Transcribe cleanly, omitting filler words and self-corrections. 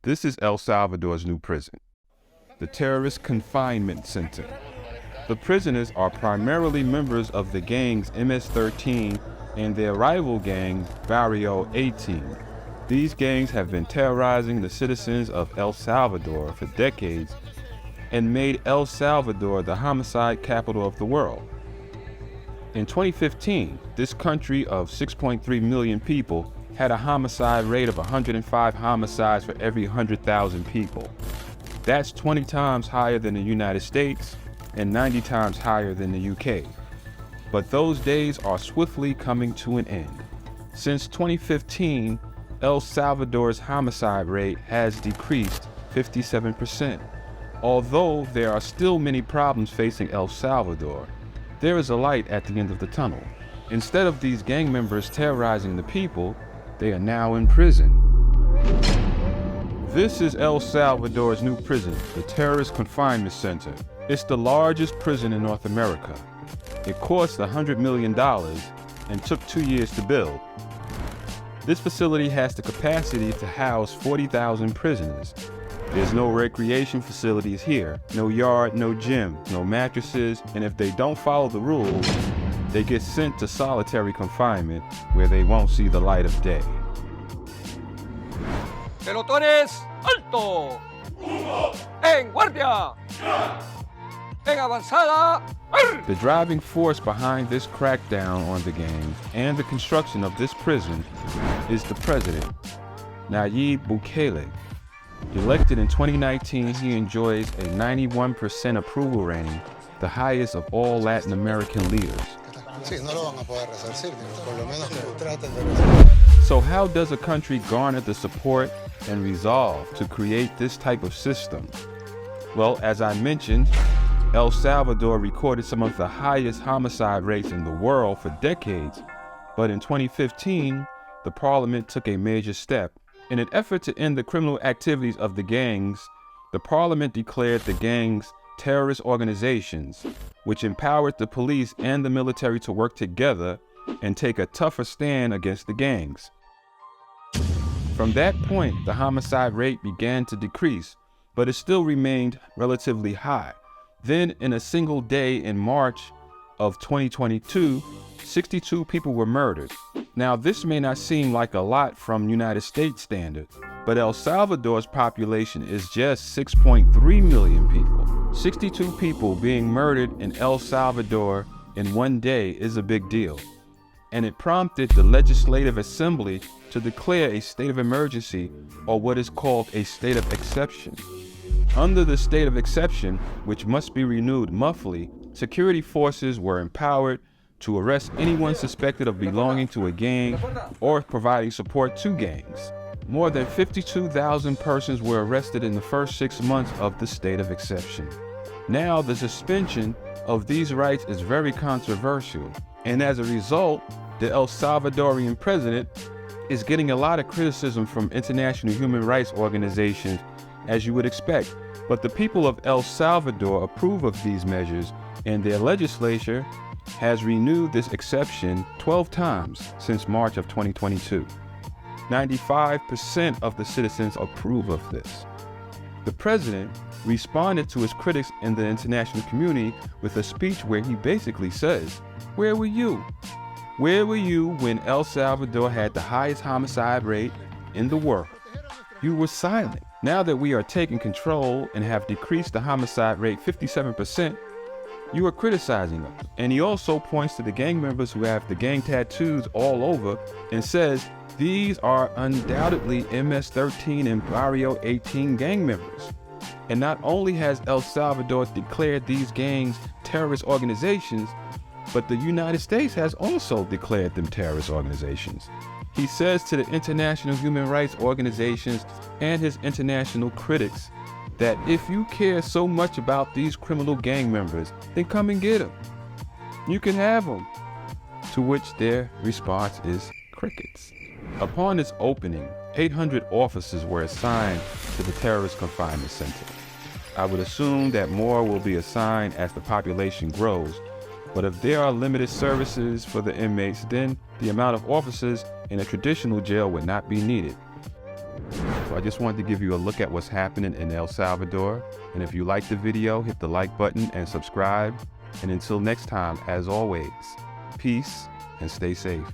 This is El Salvador's new prison, the Terrorist Confinement Center. The prisoners are primarily members of the gangs MS-13 and their rival gang, Barrio 18. These gangs have been terrorizing the citizens of El Salvador for decades and made El Salvador the homicide capital of the world. In 2015, this country of 6.3 million people had a homicide rate of 105 homicides for every 100,000 people. That's 20 times higher than the United States and 90 times higher than the UK. But those days are swiftly coming to an end. Since 2015, El Salvador's homicide rate has decreased 57%. Although there are still many problems facing El Salvador, there is a light at the end of the tunnel. Instead of these gang members terrorizing the people, they are now in prison. This is El Salvador's new prison, the Terrorist Confinement Center. It's the largest prison in North America. It cost $100 million and took 2 years to build. This facility has the capacity to house 40,000 prisoners. There's no recreation facilities here, no yard, no gym, no mattresses, and if they don't follow the rules, they get sent to solitary confinement where they won't see the light of day. Pelotones, alto! En guardia! En avanzada! The driving force behind this crackdown on the gangs and the construction of this prison is the president, Nayib Bukele. Elected in 2019, he enjoys a 91% approval rating, the highest of all Latin American leaders. So how does a country garner the support and resolve to create this type of system? Well, as I mentioned, El Salvador recorded some of the highest homicide rates in the world for decades, but in 2015, the parliament took a major step. In an effort to end the criminal activities of the gangs, the parliament declared the gangs terrorist organizations, which empowered the police and the military to work together and take a tougher stand against the gangs. From that point, the homicide rate began to decrease, but it still remained relatively high. Then, in a single day in March of 2022, 62 people were murdered. Now, this may not seem like a lot from United States standards, but El Salvador's population is just 6.3 million people. 62 people being murdered in El Salvador in one day is a big deal. And it prompted the Legislative Assembly to declare a state of emergency, or what is called a state of exception. Under the state of exception, which must be renewed monthly, security forces were empowered to arrest anyone suspected of belonging to a gang or providing support to gangs. More than 52,000 persons were arrested in the first 6 months of the state of exception. Now, the suspension of these rights is very controversial, and as a result, the El Salvadorian president is getting a lot of criticism from international human rights organizations, as you would expect. But the people of El Salvador approve of these measures, and their legislature has renewed this exception 12 times since March of 2022. 95% of the citizens approve of this. The president responded to his critics in the international community with a speech where he basically says, "Where were you? Where were you when El Salvador had the highest homicide rate in the world? You were silent. Now that we are taking control and have decreased the homicide rate 57%, you are criticizing us." And he also points to the gang members who have the gang tattoos all over and says, "These are undoubtedly MS-13 and Barrio 18 gang members." And not only has El Salvador declared these gangs terrorist organizations, but the United States has also declared them terrorist organizations. He says to the international human rights organizations and his international critics that if you care so much about these criminal gang members, then come and get them. You can have them. To which their response is crickets. Upon its opening, 800 officers were assigned to the Terrorist Confinement Center. I would assume that more will be assigned as the population grows, but if there are limited services for the inmates, then the amount of officers in a traditional jail would not be needed. So I just wanted to give you a look at what's happening in El Salvador. And if you liked the video, hit the like button and subscribe. And until next time, as always, peace and stay safe.